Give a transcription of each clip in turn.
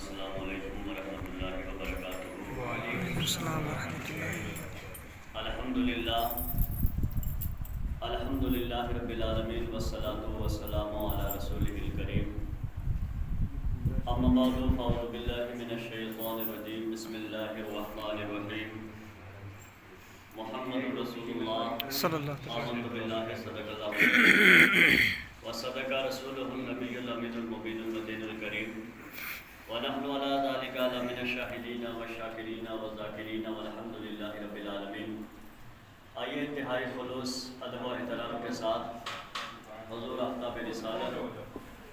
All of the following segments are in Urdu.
السلام علیکم ورحمۃ اللہ وبرکاتہ۔ وعلیکم السلام ورحمۃ اللہ۔ الحمدللہ رب العالمین والصلاة والسلام علی رسولہ الکریم۔ اما بعد فاعوذ باللہ من الشیطان الرجیم، بسم اللہ الرحمن الرحیم۔ محمد رسول اللہ صلی اللہ علیہ آمنت باللہ صدق اللہ وصدق رسولہ النبی الامین المبین المدین الکریم، ونحن علی ذلک لمن الشاہدین والشاکرین والذاکرین والحمد للہ رب العالمین۔ آئیے انتہائی خلوص ادب و احترام کے ساتھ حضور آفتاب رسالت،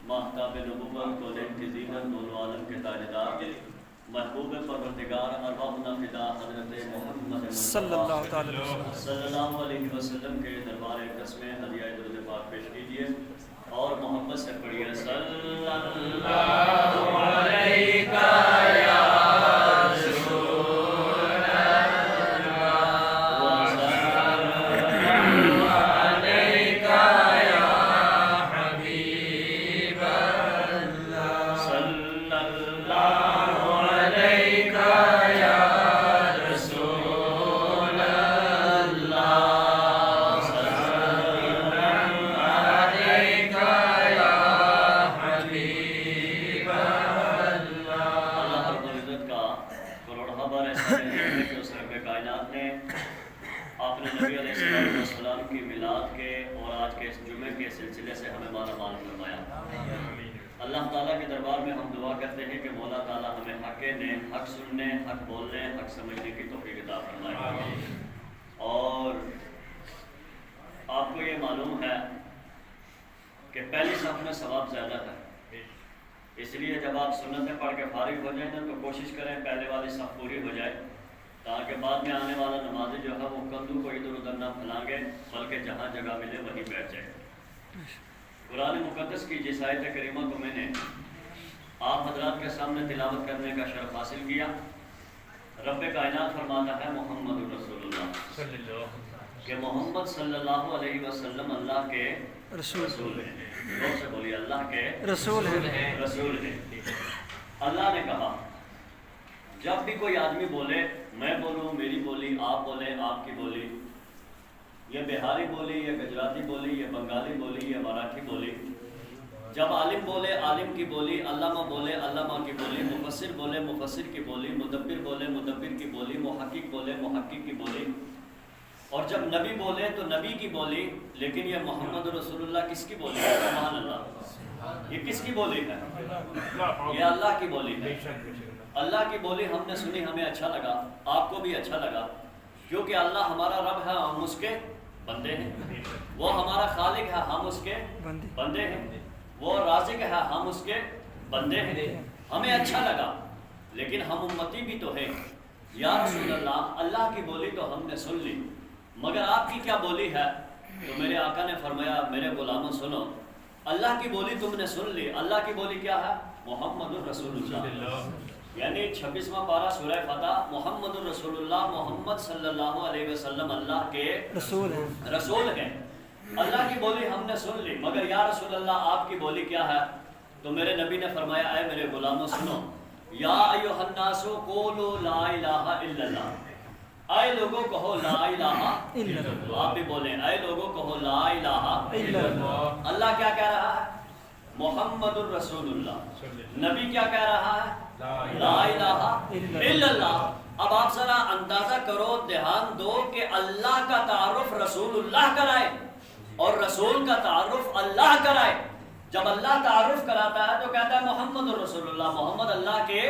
ماہتاب نبوت، کونین کی زینت، دونوں عالم کے تاجدار، محبوب پروردگار ارواحنا فدا حضرت محمد صلی اللہ تعالی صلی اللہ علیہ وسلم کے دربار قسم ہدیہ درود پاک پیش کیجیے اور محبت سے پڑھیے صلی اللہ علیہ یا رسول اللہ وسلم علیک یا حبیب اللہ صلی اللہ علیک یا رسول اللہ وسلم علیک یا حبیب اللہ۔ اللہ رب العزت کا کروڑہ بار احسان ہے کہ اس رب کائنات نے آپ نے نبی علیہ السلام کی میلاد کے اور آج کے اس جمعے کے سلسلے سے ہمیں مالا مال فرمایا۔ اللہ تعالیٰ کے دربار میں ہم دعا کرتے ہیں کہ مولا تعالیٰ ہمیں حق کہنے، حق سننے، حق بولنے، حق سمجھنے کی توفیق عطا فرمائے۔ اور آپ کو یہ معلوم ہے کہ پہلی صف میں ثواب زیادہ ہے، اس لیے جب آپ سنتیں پڑھ کے فارغ ہو جائیں نا تو کوشش کریں پہلے والی صف پوری ہو جائے، تاکہ بعد میں آنے والا نمازی جو ہے وہ کندھوں کو ادھر ادھر نہ پھیلانگے بلکہ جہاں جگہ ملے وہیں بیٹھ جائے۔ قرآن مقدس کی جس آیت کریمہ کو میں نے آپ حضرات کے سامنے تلاوت کرنے کا شرف حاصل کیا، رب کائنات فرماتا ہے محمد رسول اللہ کہ محمد صلی اللہ علیہ وسلم اللہ کے رسول ہیں۔ لوگ سے بولیے اللہ کے رسول ہیں۔ رسول ہیں۔ اللہ نے کہا جب بھی کوئی آدمی بولے، میں بولوں، میری بولی، آپ بولیں، آپ کی بولی، یہ بہاری بولی، یہ گجراتی بولی، یہ بنگالی بولی، یہ مراٹھی بولی، جب عالم بولے عالم کی بولی، علامہ بولے علامہ کی بولی، مفسر بولے مفسر کی بولی، مدبر بولے مدبر کی بولی، محقق بولے محقق کی بولی، اور جب نبی بولے تو نبی کی بولی، لیکن یہ محمد رسول اللہ کس کی بولی ہے؟ سبحان اللہ، یہ کس کی بولی ہے؟ یہ اللہ کی بولی ہے۔ اللہ کی بولی ہم نے سنی، ہمیں اچھا لگا، آپ کو بھی اچھا لگا، کیونکہ اللہ ہمارا رب ہے، ہم اس کے بندے ہیں، وہ ہمارا خالق ہے، ہم اس کے بندے ہیں، وہ رازق ہے، ہم اس کے بندے ہیں، ہمیں اچھا لگا، لیکن ہم امتی بھی تو ہیں۔ یا رسول اللہ، اللہ کی بولی تو ہم نے سن لی، مگر آپ کی کیا بولی ہے؟ تو میرے آقا نے فرمایا میرے غلاموں سنو، اللہ کی بولی تم نے سن لی، اللہ کی بولی کیا ہے؟ محمد الرسول اللہ، یعنی 26واں پارہ سورہ فتح، محمد الرسول اللہ، محمد صلی اللہ علیہ وسلم اللہ کے رسول ہیں۔ اللہ کی بولی ہم نے سن لی، مگر یا رسول اللہ آپ کی بولی کیا ہے؟ تو میرے نبی نے فرمایا اے میرے غلاموں سنو، یا ایھا الناس قولوا لا الہ الا اللہ، اے لوگوں کہو لا الہ الا اللہ، آپ بھی بولیں اے لوگوں کہو لا الہ الا اللہ۔ اللہ کیا کہہ رہا ہے؟ محمد الرسول اللہ۔ نبی کیا کہہ رہا ہے؟ لا الہ الا اللہ۔ اب آپ ذرا اندازہ کرو، دھیان دو کہ اللہ کا تعارف رسول اللہ کرائے اور رسول کا تعارف اللہ کرائے۔ جب اللہ تعارف کراتا ہے تو کہتا ہے محمد الرسول اللہ، محمد اللہ کے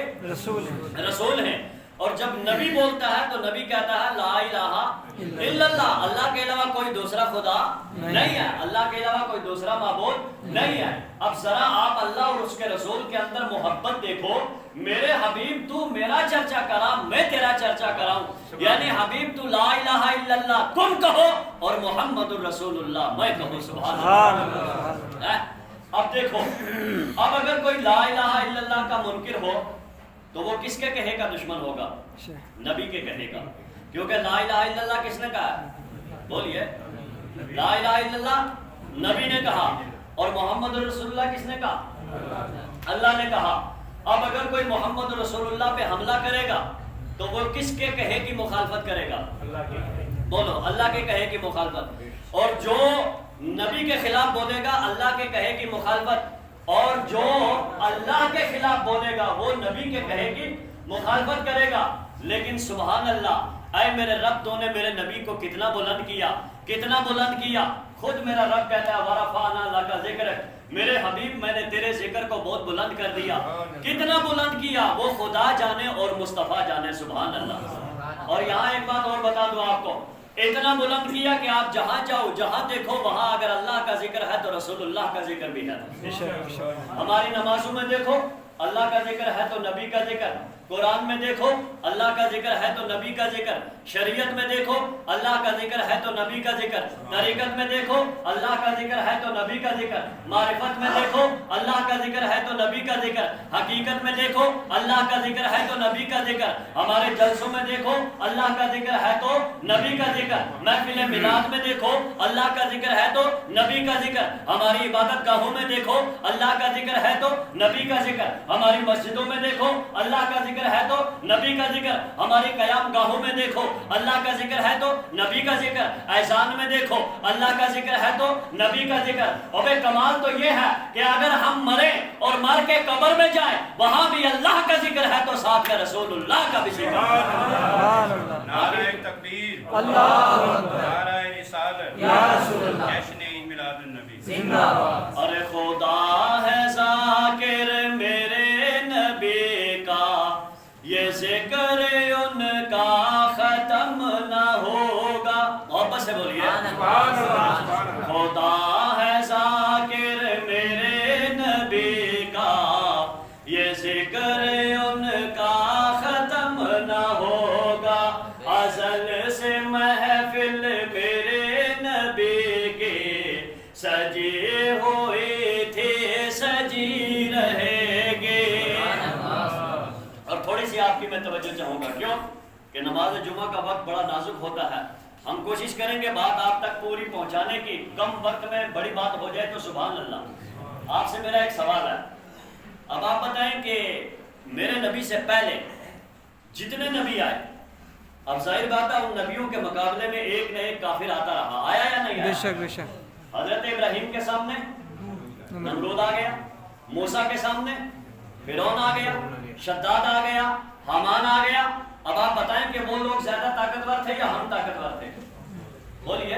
رسول ہیں، اور جب نبی بولتا ہے تو نبی کہتا ہے لا الہ الا اللہ، اللہ کے علاوہ کوئی دوسرا خدا نہیں ہے، اللہ کے علاوہ کوئی دوسرا معبود نہیں ہے۔ اب ذرا آپ اللہ اور اس کے رسول کے اندر محبت دیکھو، میرے حبیب تو میرا چرچا کرا، میں تیرا چرچا کراؤں، یعنی حبیب تو لا الہ الا اللہ تم کہو اور محمد الرسول اللہ میں کہوں، سبحان اللہ۔ اب دیکھو، اب اگر کوئی لا الہ الا اللہ کا منکر ہو تو وہ کس کے کہے کا دشمن ہوگا؟ نبی کے کہے کا، کیونکہ لا الہ الا اللہ کس نے کہا؟ بولیے، لا الہ الا اللہ نبی نے کہا، اور محمد رسول اللہ کس نے کہا؟ اللہ نے کہا۔ اب اگر کوئی محمد رسول اللہ پہ حملہ کرے گا تو وہ کس کے کہے کی مخالفت کرے گا؟ بولو اللہ کے کہے کی مخالفت. اور جو نبی کے خلاف بولے گا اللہ کے کہے کی مخالفت, اور جو اللہ کے خلاف بولے گا وہ نبی کے کہے کی مخالفت کرے گا. لیکن سبحان اللہ, اے میرے رب تو نے میرے نبی کو کتنا بلند کیا, کتنا بلند کیا. خود میرا رب کہتا ہے وَرَفَعْنَا لَكَ ذِكْرَكَ, میرے حبیب میں نے تیرے ذکر کو بہت بلند کر دیا. کتنا بلند کیا وہ خدا جانے اور مصطفیٰ جانے. سبحان اللہ. اور یہاں ایک بات اور بتا دوں آپ کو, اتنا بلند کیا کہ آپ جہاں جاؤ جہاں دیکھو وہاں اگر اللہ کا ذکر ہے تو رسول اللہ کا ذکر بھی ہے. ہماری نمازوں میں دیکھو اللہ کا ذکر ہے تو نبی کا ذکر, قرآن میں دیکھو اللہ کا ذکر ہے تو نبی کا ذکر, شریعت میں دیکھو اللہ کا ذکر ہے تو نبی کا ذکر, طریقت میں دیکھو اللہ کا ذکر ہے تو نبی کا ذکر, معرفت میں دیکھو اللہ کا ذکر ہے تو نبی کا ذکر, حقیقت میں دیکھو اللہ کا ذکر ہے تو نبی کا ذکر, ہمارے جلسوں میں دیکھو اللہ کا ذکر ہے تو نبی کا ذکر, محفل میلاد میں دیکھو اللہ کا ذکر ہے تو نبی کا ذکر, ہماری عبادت گاہوں میں دیکھو اللہ کا ذکر ہے تو نبی کا ذکر, ہماری مسجدوں میں دیکھو اللہ کا ذکر ہے تو نبی کا ذکر, ہماری قیام گاہوں میں دیکھو اللہ کا ذکر ہے تو نبی کا ذکر, اذان میں دیکھو اللہ کا ذکر ہے تو نبی کا ذکر. اور بے کمال تو یہ ہے کہ اگر ہم مرے اور مر کے قبر میں جائیں وہاں بھی اللہ کا ذکر ہے تو ساتھ میں رسول اللہ کا بھی ذکر. نعرہ تکبیر, اللہ اکبر, نعرہ رسالت, یا رسول اللہ, جشن عید میلاد النبی. زندہ باد. ارے خدا ہے ذاکر میرے نبی کا, یہ ذکر ان کا ختم نہ ہوگا. محبت سے بولیے خدا ہے ذاکر میرے نبی کا, یہ ذکر ان کا ختم نہ ہوگا. ازل سے محفل میرے نبی کے سجی ہوئی تھی سجی رہے گی. اور تھوڑی سی آپ کی میں توجہ چاہوں گا, کیوں کہ نماز جمعہ کا وقت بڑا نازک ہوتا ہے. ہم کوشش کریں گے بات آپ تک پوری پہنچانے کی, کم وقت میں بڑی بات ہو جائے تو سبحان اللہ. آپ سے میرا ایک سوال ہے, اب آپ بتائیں کہ میرے نبی سے پہلے جتنے نبی آئے, اب ظاہر بات ہے ان نبیوں کے مقابلے میں ایک نہ ایک کافر آتا رہا, آیا یا نہیں بے آیا؟ شک بے شک. حضرت ابراہیم کے سامنے نمرود آ گیا, موسیٰ کے سامنے فرعون آ گیا, شداد آ گیا, حامان آ گیا. اب آپ بتائیں کہ وہ لوگ زیادہ طاقتور تھے یا ہم طاقتور تھے؟ بولیے.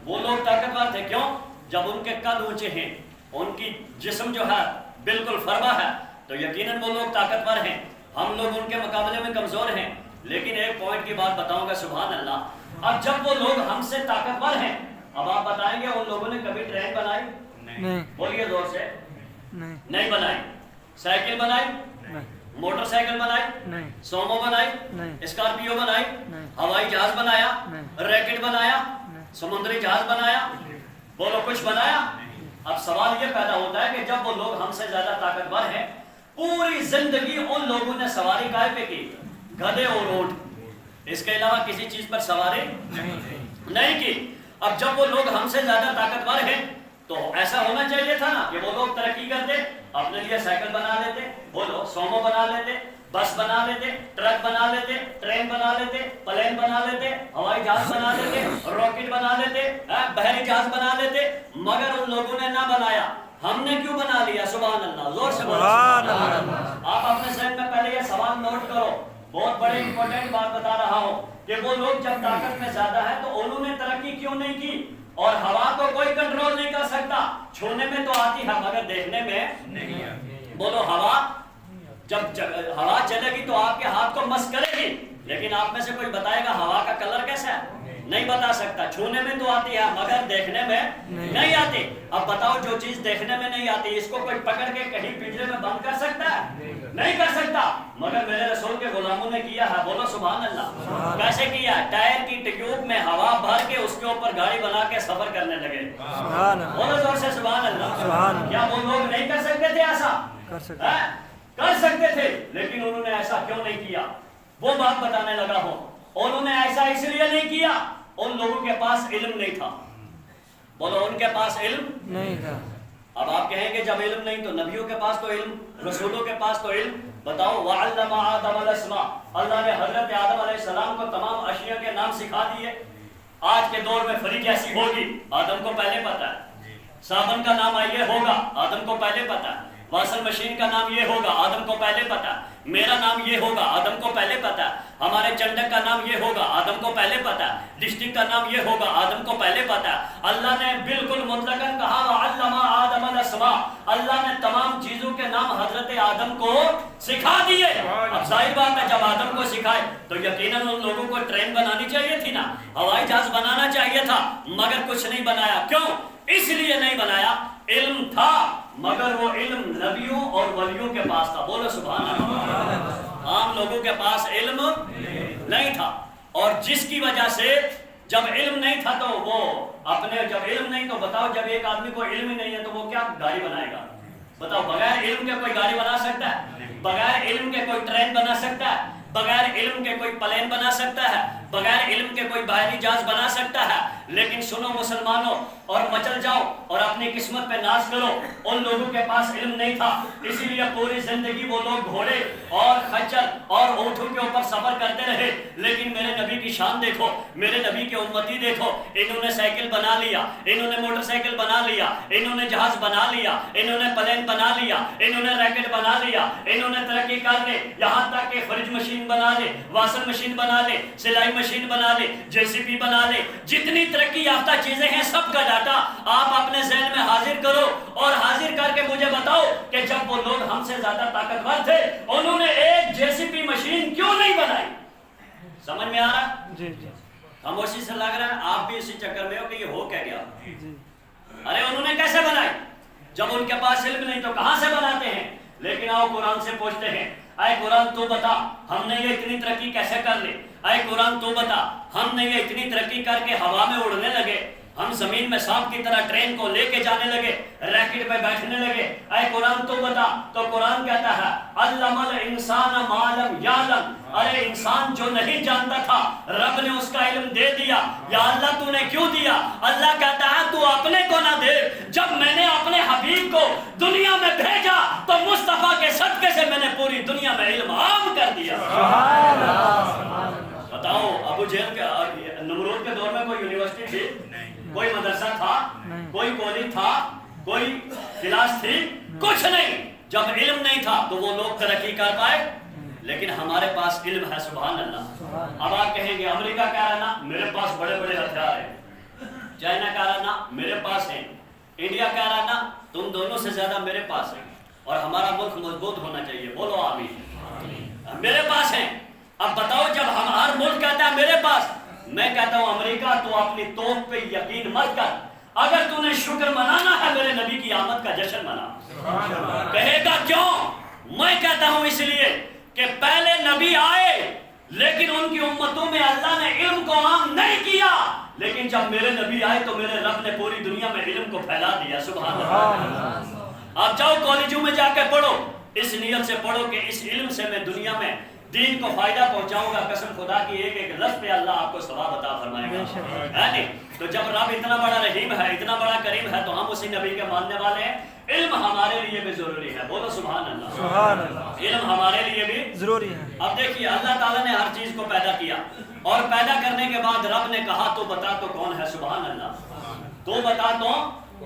وہ لوگ طاقتور تھے, کیوں؟ جب ان کے قد اونچے ہیں, ان کی جسم جو ہے بالکل فرما ہے, تو یقیناً وہ لوگ طاقتور ہیں. ہم لوگ ان کے مقابلے میں کمزور ہیں. لیکن ایک پوائنٹ کی بات بتاؤں گا, سبحان اللہ. اب جب وہ لوگ ہم سے طاقتور ہیں, اب آپ بتائیں گے ان لوگوں نے کبھی ٹرین بنائی؟ نہیں بولیے زور سے. نہیں نہیں بنائی. سائیکل بنائی؟ نہیں موٹر سائیکل بنائی؟ نہیں سومو بنائی؟ نہیں اسکارپیو بنائی؟ نہیں ہوائی جہاز بنایا؟ نہیں ریکٹ بنایا؟ نہیں سمندری جہاز بنایا؟ بولو کچھ بنایا؟ اب سوال یہ پیدا ہوتا ہے کہ جب وہ لوگ ہم سے زیادہ طاقتور ہیں, پوری زندگی ان لوگوں نے سواری کائے پہ کی؟ گدھے اور اونٹ, اس کے علاوہ کسی چیز پر سواری نہیں کی. اب جب وہ لوگ ہم سے زیادہ طاقتور ہیں تو ایسا ہونا چاہیے تھا نا کہ وہ لوگ ترقی کرتے, اپنے لیے سائیکل بنا لیتے, بولو سومو بنا لیتے, بس بنا لیتے, ٹرک بنا لیتے, ٹرین بنا لیتے, پلین بنا لیتے, ہوائی جہاز بنا لیتے, راکٹ بنا لیتے, بحری جہاز بنا لیتے. مگر ان لوگوں نے نہ بنایا, ہم نے کیوں بنا لیا؟ سبحان اللہ. زور سے بولو سبحان اللہ. آپ اپنے ذہن میں پہلے یہ سوال نوٹ کرو, بہت بڑی امپورٹنٹ بات بتا رہا ہوں کہ وہ لوگ جب طاقت میں زیادہ ہے تو انہوں نے ترقی کیوں نہیں کی؟ اور ہوا کو کوئی کنٹرول نہیں کر سکتا, چھونے میں تو آتی ہے مگر دیکھنے میں نہیں آتی. بولو ہوا جب ہوا چلے گی تو آپ کے ہاتھ کو مس کرے گی, لیکن آپ میں سے کوئی بتائے گا ہوا کا کلر کیسا ہے؟ نہیں بتا سکتا. چھونے میں تو آتی ہے مگر دیکھنے میں نہیں آتی. اب بتاؤ جو چیز دیکھنے میں نہیں آتی اس کو کوئی پکڑ کے کہیں پنجرے میں بند کر سکتا ہے؟ نہیں کر سکتا. مگر میرے رسول کے غلاموں نے کیا ہے. بولو سبحان اللہ. کیسے کیا؟ ٹائر کی ٹیوب میں ہوا بھر کے اس کے اوپر گاڑی بنا کے سفر کرنے لگے. بولو زور سے سبحان اللہ. کیا وہ لوگ نہیں کر سکتے تھے ایسا؟ کر سکتے تھے, لیکن انہوں نے ایسا کیوں نہیں کیا؟ وہ بات بتانے لگا ہوں. انہوں نے ایسا اس لیے نہیں کیا, ان لوگوں کے پاس علم نہیں تھا. بولو ان کے پاس علم نہیں تھا. اب آپ کہیں گے جب علم نہیں تو نبیوں کے پاس تو علم، رسولوں کے پاس تو علم. بتاؤ وَعَلَّمَ آدَمَ الْأَسْمَاءَ، اللہ نے حضرت آدم علیہ السلام کو تمام اشیاء کے نام سکھا دیے. آج کے دور میں فری کیسی ہوگی؟ آدم کو پہلے پتا ہے. صابن کا نام یہ ہوگا، آدم کو پہلے پتا ہے. واشنگ مشین کا نام یہ ہوگا، آدم کو پہلے پتا ہے. میرا نام یہ ہوگا، آدم کو پہلے پتا ہے. ہمارے چنڈک کا نام یہ ہوگا، آدم کو پہلے پتا ہے. ڈسٹرکٹ کا نام یہ ہوگا، آدم کو پہلے پتا ہے. اللہ نے بالکل مطلقاً کہا وَعَلَّمَ آدَمَ الْأَسْمَاءَ، اللہ نے تمام چیزوں کے نام حضرت آدم کو سکھا دیے. اب ظاہر بات ہے جب آدم کو سکھائے تو یقیناً ان لوگوں کو ٹرین بنانی چاہیے تھی نا، ہوائی جہاز بنانا چاہیے تھا، مگر کچھ نہیں بنایا. کیوں؟ اس لیے نہیں بنایا، علم تھا مگر وہ علم نبیوں اور ولیوں کے پاس تھا. بولو سبحان اللہ. عام لوگوں کے پاس علم نہیں تھا، اور جس کی وجہ سے جب علم نہیں تھا تو وہ اپنے، جب علم نہیں تو بتاؤ جب ایک آدمی کو علم ہی نہیں ہے تو وہ کیا گاڑی بنائے گا؟ بتاؤ بغیر علم کے کوئی گاڑی بنا سکتا ہے؟ بغیر علم کے کوئی ٹرین بنا سکتا ہے؟ بغیر علم کے کوئی پلین بنا سکتا ہے؟ بغیر علم کے کوئی بحری جہاز بنا سکتا ہے؟ لیکن سنو مسلمانوں، اور مچل جاؤ اور اپنی قسمت پہ ناز کرو، ان لوگوں کے پاس علم نہیں تھا، اسی لیے پوری زندگی وہ لوگ گھوڑے اور خچر اور اونٹوں کے اوپر سفر کرتے رہے. لیکن میرے نبی کی شان دیکھو، میرے نبی کے امتی دیکھو، انہوں نے سائیکل بنا لیا، انہوں نے موٹر سائیکل بنا لیا، انہوں نے جہاز بنا لیا، انہوں نے پلین بنا لیا، انہوں نے ریکٹ بنا لیا، انہوں نے ترقی کر لے، یہاں تک کہ فریج مشین بنا لے، واشنگ مشین بنا لے، سلائی مشین بنا لے، JCB بنا لے. جتنی ترقی یافتہ چیزیں ہیں سب کا ڈاٹا آپ اپنے ذہن میں حاضر کرو، اور حاضر کر کے مجھے بتاؤ کہ جب وہ لوگ ہم سے زیادہ طاقتور تھے انہوں نے ایک JCB مشین کیوں نہیں بنائی؟ سمجھ میں آ رہا؟ جی جی خاموشی سے لگ رہا ہے آپ بھی اسی چکر میں ہو کہ یہ ہو کیا گیا. جی ارے انہوں نے کیسے بنائی؟ جب ان کے پاس علم نہیں تو کہاں سے بناتے ہیں؟ لیکن آؤ قرآن سے پوچھتے ہیں، اے قرآن تو بتا ہم نے یہ اتنی ترقی کیسے کر لی؟ اے قرآن تو بتا ہم نے یہ اتنی ترقی کر کے ہوا میں اڑنے لگے، ہم زمین میں سانپ کی طرح ٹرین کو لے کے جانے لگے، ریکٹ پہ بیٹھنے لگے. اے قرآن تو بتا، تو قرآن کہتا ہے علم الانسان ما لم یعلم، ارے انسان جو نہیں جانتا تھا رب نے اس کا علم دے دیا. یا اللہ تو نے کیوں دیا؟ اللہ کہتا ہے تو اپنے کو نہ دے، جب میں نے اپنے حبیب کو دنیا میں بھیجا تو مصطفیٰ کے صدقے سے میں نے پوری دنیا میں علم عام کر دیا. بتاؤ ابو جہل کے نمرود کے دور میں کوئی یونیورسٹی تھی؟ کوئی مدرسہ تھا؟ کوئی کالج تھا؟ کوئی کلاس تھی؟ کچھ نہیں. جب علم نہیں تھا تو وہ لوگ ترقی کر پائے، لیکن ہمارے پاس علم ہے. سبحان اللہ. اب آپ کہیں گے امریکہ کہہ رہا نا میرے پاس بڑے بڑے ہتھیار ہیں، چائنا کہہ رہا نا میرے پاس ہیں، انڈیا کہہ رہا نا تم دونوں سے زیادہ میرے پاس ہیں، اور ہمارا ملک مضبوط ہونا چاہیے. بولو آمین. میرے پاس ہیں. اب بتاؤ جب ہر ملک کہتا ہے میرے پاس، میں کہتا ہوں امریکہ تو اپنی توپ پہ یقین مت کر، اگر تو نے شکر منانا ہے میرے نبی کی آمد کا جشن منا. کہے گا کیوں؟ میں کہتا ہوں اس لیے کہ پہلے نبی آئے لیکن ان کی امتوں میں اللہ نے علم کو عام نہیں کیا، لیکن جب میرے نبی آئے تو میرے رب نے پوری دنیا میں علم کو پھیلا دیا. سبحان اللہ. آپ جاؤ کالجوں میں جا کے پڑھو، اس نیت سے پڑھو کہ اس علم سے میں دنیا میں دین کو فائدہ پہنچاؤں گا. قسم خدا کی ایک ایک لفظ پہ اللہ آپ کو ثواب عطا فرمائے گا، ہے نہیں؟ تو جب رب اتنا بڑا رحیم ہے، اتنا بڑا کریم ہے، تو ہم اسی نبی کے ماننے والے ہیں. علم ہمارے لیے بھی ضروری ہے. بولو سبحان اللہ. سبحان اللہ. علم ہمارے لیے بھی ضروری ہے. اب دیکھیے اللہ تعالیٰ نے ہر چیز کو پیدا کیا، اور پیدا کرنے کے بعد رب نے کہا تو بتا تو کون ہے؟ سبحان اللہ. تو بتا تو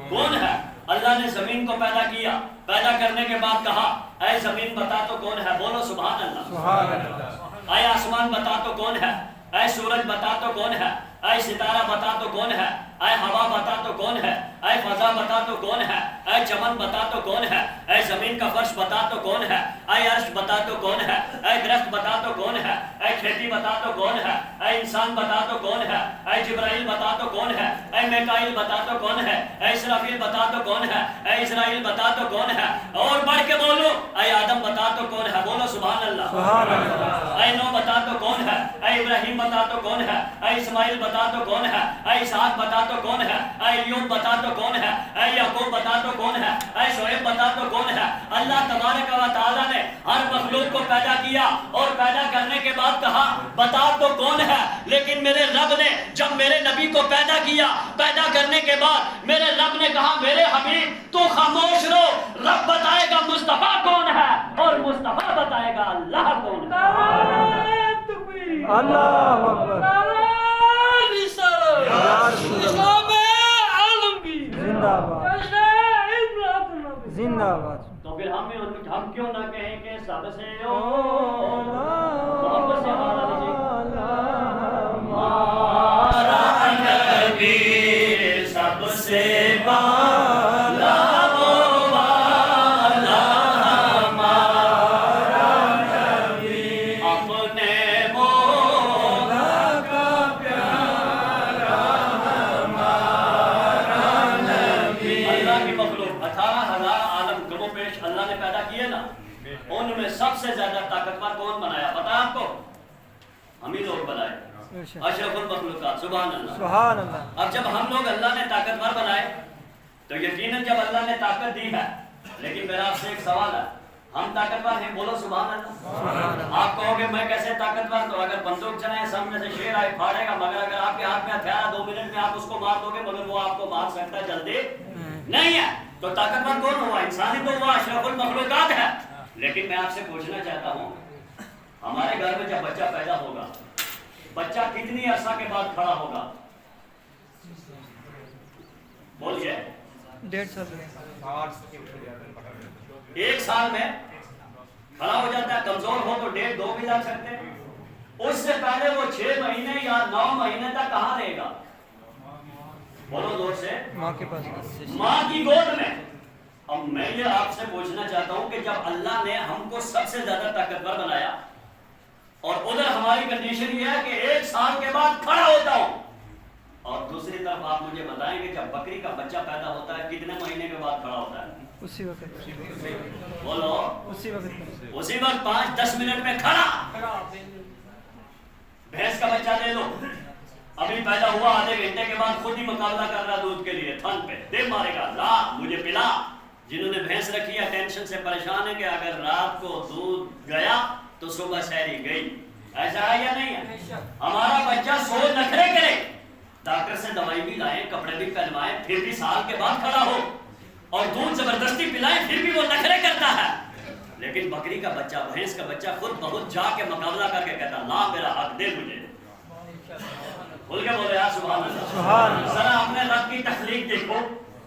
کون ہے؟ اللہ نے زمین کو پیدا کیا، پیدا کرنے کے بعد کہا اے زمین بتا تو کون ہے؟ بولو سبحان اللہ. سبحان اللہ. اے آسمان بتا تو کون ہے؟ اے سورج بتا تو کون ہے؟ اے ستارہ بتا تو کون ہے؟ اے ہوا بتا تو کون ہے؟ اے فضا بتا تو کون ہے؟ اے چمن بتا تو کون ہے؟ اے زمین کا فرش بتا تو کون ہے؟ اے عرش بتا تو کون ہے؟ اے درخت بتا تو کون ہے؟ اے کھیتی بتا تو کون ہے؟ اے انسان بتا تو کون ہے؟ اے جبرائیل بتا تو کون ہے؟ اے میکائیل بتا تو کون ہے؟ اے اسرافیل بتا تو کون ہے؟ اے اسرائیل بتا تو کون ہے؟ اور بڑھ کے بولو اے آدم بتا تو کون ہے؟ بولو سبحان اللہ. سبحان اللہ. اے نوح بتا تو کون ہے؟ اے ابراہیم بتا تو کون ہے؟ اے اسماعیل بتا تو کون ہے؟ اے اسحاق بتا تو کون ہے؟ اے ایوب بتا تو کون ہے؟ اے یعقوب بتا تو کون ہے؟ اے شعیب بتا تو کون ہے؟ اللہ تبارک و تعالیٰ نے ہر مخلوق کو پیدا کیا، اور پیدا کرنے کے بعد کہا بتا تو کون ہے. لیکن میرے رب نے جب میرے نبی کو پیدا کیا، پیدا کرنے کے بعد میرے رب نے کہا میرے حبیب تو خاموش بتائے گا اللہ کون ہے۔ اللہ اکبر، زندہ باد، زندہ باد۔ تو پھر ہم کیوں نہ کہیں کہ سب سے محبت سے ہمارا نبی سب سے بالا وہ والا ہمارا نبی، اپنے مولا کا پیارا ہمارا نبی۔ اللہ کی مخلوق 18,000 عالم گم و پیش اللہ نے پیدا کیے نا، ان میں سب سے زیادہ طاقتور کون بنایا پتا آپ کو؟ ہم ہی لوگ بنائے، اشرف المخلوقات، سبحان اللہ، سبحان اللہ۔ اب جب ہم لوگ اللہ نے طاقتور بنائے تو یقیناً جب اللہ نے طاقت دی ہے، لیکن میرا آپ سے ایک سوال ہے، ہم طاقتور ہیں؟ بولو سبحان اللہ۔ آپ کہو گے میں کیسے طاقتور؟ تو اگر بندوق چلائے سامنے سے شیر آئے پھاڑے گا، مگر اگر آپ کے ہاتھ میں ہتھیار ہے 2 منٹ میں آپ اس کو مار دو گے، مگر وہ آپ کو مار سکتا ہے جلدی نہیں ہے۔ تو طاقتور کون ہوا؟ انسان ہی تو ہوا، اشرف المخلوقات ہے۔ لیکن میں آپ سے پوچھنا چاہتا ہوں، ہمارے گھر میں جب بچہ پیدا ہوگا، بچہ کتنی عرصہ کے بعد کھڑا ہوگا؟ بولیے 1.5 سال، 1 سال میں کھڑا ہو جاتا ہے، کمزور ہو تو 1.5 2 بھی جا سکتے ہیں۔ اس سے پہلے وہ 6 مہینے یا 9 مہینے تک کہاں رہے گا؟ بولو زور سے، ماں کے پاس، ماں کی گود میں۔ اب میں یہ آپ سے پوچھنا چاہتا ہوں کہ جب اللہ نے ہم کو سب سے زیادہ طاقتور بنایا اور ادھر ہماری کنڈیشن یہ ہے کہ 1 سال کے بعد کھڑا ہوتا ہوں، اور دوسری طرف آپ مجھے بتائیں کہ جب بکری کا بچہ پیدا ہوتا ہے کتنے مہینے کے بعد کھڑا ہوتا ہے؟ اسی وقت، بولو اسی وقت، اسی وقت 5-10 منٹ میں کھڑا۔ بھینس کا بچہ لے لو، ابھی پیدا ہوا، آدھے گھنٹے کے بعد خود ہی مقابلہ کر رہا دودھ کے لیے، تھن پہ دے مارے گا، لا مجھے پلا۔ جنہوں نے بھینس رکھی ہے ٹینشن سے پریشان ہے کہ اگر رات کو دودھ گیا تو صبح سحری گئی، ایسا ہے یا نہیں ہے؟ ہمارا بچہ سو نخرے کرے، ڈاکٹر سے دوائی بھی لائیں، کپڑے بھی پہنوائیں، پھر بھی سال کے بعد کھڑا ہو، اور دودھ زبردستی پلائیں پھر بھی وہ نخرے کرتا ہے۔ لیکن بکری کا بچہ، بھینس کا بچہ خود بہت جا کے مقابلہ کر کے کہتا لا میرا حق دے مجھے۔ بول کے بولے سبحان اللہ۔ ذرا اپنے رب کی تخلیق دیکھو،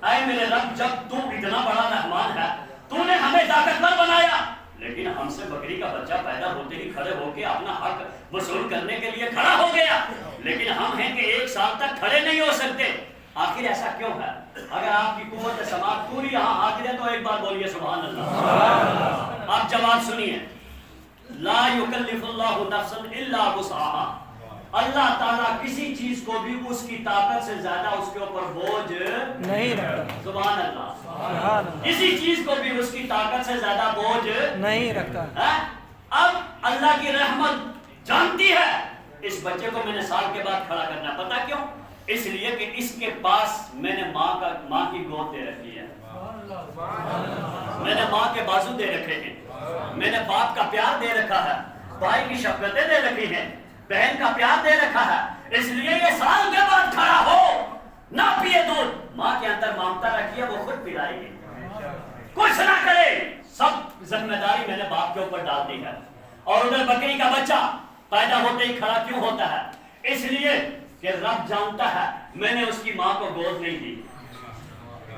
اے میرے رب جب تو اتنا بڑا رحمان ہے، تو نے ہمیں طاقتور بنایا، لیکن ہم سے بکری کا بچہ پیدا ہوتے ہی کھڑے ہو کے اپنا حق وصول کرنے کے لیے کھڑا ہو گیا، لیکن ہم ہیں کہ 1 سال تک کھڑے نہیں ہو سکتے۔ آخر ایسا کیوں ہے؟ اگر آپ کی قوت سماعت پوری یہاں حاضر ہے تو ایک بار بولیے سبحان اللہ۔ آپ جواب سنیے، لا یکلف اللہ نفسا الا وسعها، اللہ تعالیٰ کسی چیز کو بھی اس کی طاقت سے زیادہ اس کے اوپر بوجھ نہیں رکھتا، سبحان اللہ، سبحان اللہ، کسی چیز کو بھی اس کی طاقت سے زیادہ بوجھ نہیں رکھتا۔ اب اللہ کی رحمت جانتی ہے اس بچے کو میں نے سال کے بعد کھڑا کرنا، پتا کیوں؟ اس لیے کہ اس کے پاس میں نے ماں کی گود دے رکھی ہے، میں نے ماں کے بازو دے رکھے ہیں، میں نے باپ کا پیار دے رکھا ہے، بھائی کی شفقتیں دے رکھی ہیں، بہن کا پیار دے رکھا ہے، اس لیے یہ سال کے بعد کھڑا ہو، نہ پیے دودھ، ماں کے اندر ممتا رکھی ہے، وہ خود پلائے گی، کچھ نہ کرے، سب ذمہ داری میں نے باپ کے اوپر ڈال دی ہے۔ اور ادھر بکری کا بچہ پیدا ہوتے ہی کھڑا کیوں ہوتا ہے؟ اس لیے کہ رب جانتا ہے میں نے اس کی ماں کو گود نہیں دی،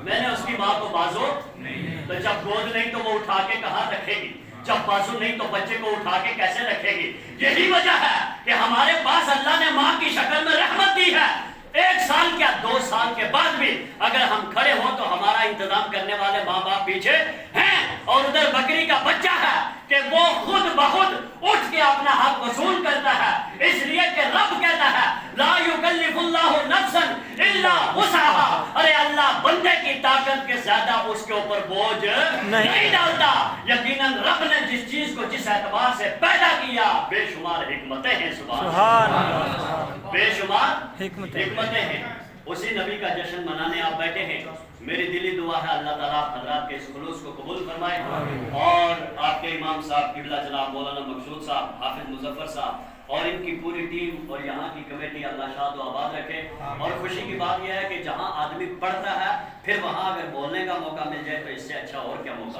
میں نے اس کی ماں کو بازو نہیں، تو جب گود نہیں تو وہ اٹھا کے کہاں رکھے گی، جب بازو نہیں تو بچے کو اٹھا کے کیسے رکھے گی؟ یہی وجہ ہے کہ ہمارے پاس اللہ نے ماں کی شکل میں رحمت دی ہے۔ 1 سال کیا 2 سال کے بعد بھی اگر ہم کھڑے ہوں تو ہمارا انتظام کرنے والے ماں باپ پیچھے ہیں، اور ادھر بکری کا بچہ ہے کہ وہ خود بخود اٹھ کے اپنا حق وصول کرتا ہے، اس لیے کہ رب کہتا ہے لا یکلف اللہ نفسا الا وسعها، ارے اللہ بندے کی طاقت کے زیادہ اس کے اوپر بوجھ نہیں ڈالتا۔ یقیناً رب نے جس چیز کو جس اعتبار سے پیدا کیا بے شمار حکمتیں ہیں، سبحان اللہ، بے شمار حکمتیں ہیں۔ اسی نبی کا جشن منانے آپ بیٹھے ہیں، میری دلی دعا ہے اللہ تعالیٰ حضرات کے اس خلوص کو قبول فرمائے، اور آپ کے امام صاحب قبلہ جناب مولانا مقصود صاحب، حافظ مظفر صاحب اور ان کی پوری ٹیم اور یہاں کی کمیٹی اللہ شاد و آباد رکھے۔ اور خوشی کی بات یہ ہے کہ جہاں آدمی پڑھتا ہے پھر وہاں اگر بولنے کا موقع مل جائے تو اس سے اچھا اور کیا موقع